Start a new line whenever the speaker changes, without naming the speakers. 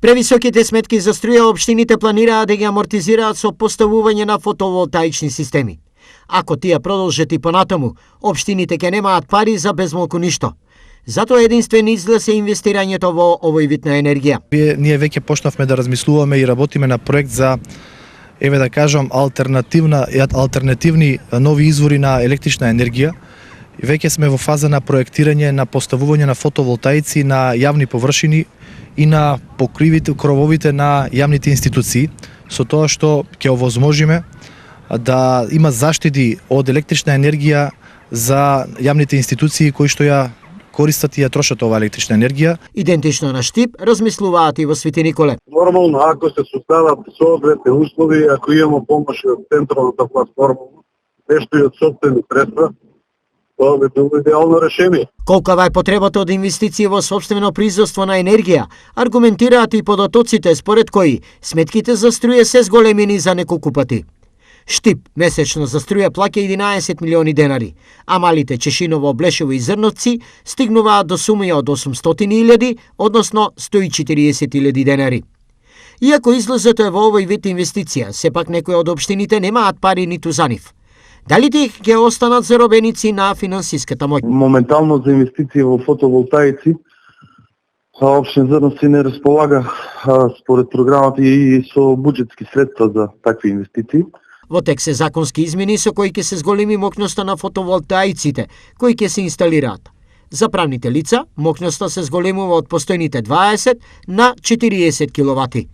Превисоките сметки за струја општините планираат да ги амортизираат со поставување на фотоволтаични системи. Ако тие продолжат и понатаму, општините ќе немаат пари за безмалку ништо. Затоа единствен излез е инвестирањето во овој вид на енергија.
Ние веќе почнавме да размислуваме и работиме на проект за, еве да кажам, алтернативни нови извори на електрична енергија. Веќе сме во фаза на проектирање на поставување на фотоволтаици на јавни површини и на покривите, крововите на јавните институции, со тоа што ќе овозможиме да има заштити од електрична енергија за јавните институции кои што ја користат и ја трошат оваа електрична енергија.
Идентично на Штип размислуваат и во Свети Николе.
Нормално, ако се создадат соодветни услови, ако имаме помош од централната платформа, нешто и од сопствени средства, тоа би било идеално решение.
Колкава е потребата од инвестиции во сопствено производство на енергија, аргументираат и податоците според кои сметките за струја се зголемени за неколку пати. Штип месечно за струја плаќа 11 милиони денари, а малите Чешиново, Блешево и Зрновци стигнуваат до суми од 800.000, односно 140.000 денари. Иако излезото е во овој вид инвестиција, сепак некои од општините немаат пари ниту за нив. Дали тие ќе останат заробеници на финансиската моќ?
Моментално за инвестиции во фотоволтаици, општина Зрновци не располага според програмата и со буџетски средства за такви инвестиции.
Во тек се законски измени со кои ќе се зголеми моќноста на фотоволтаиците кои ќе се инсталираат. За правните лица, моќноста се зголемува од постојните 20 на 40 киловати.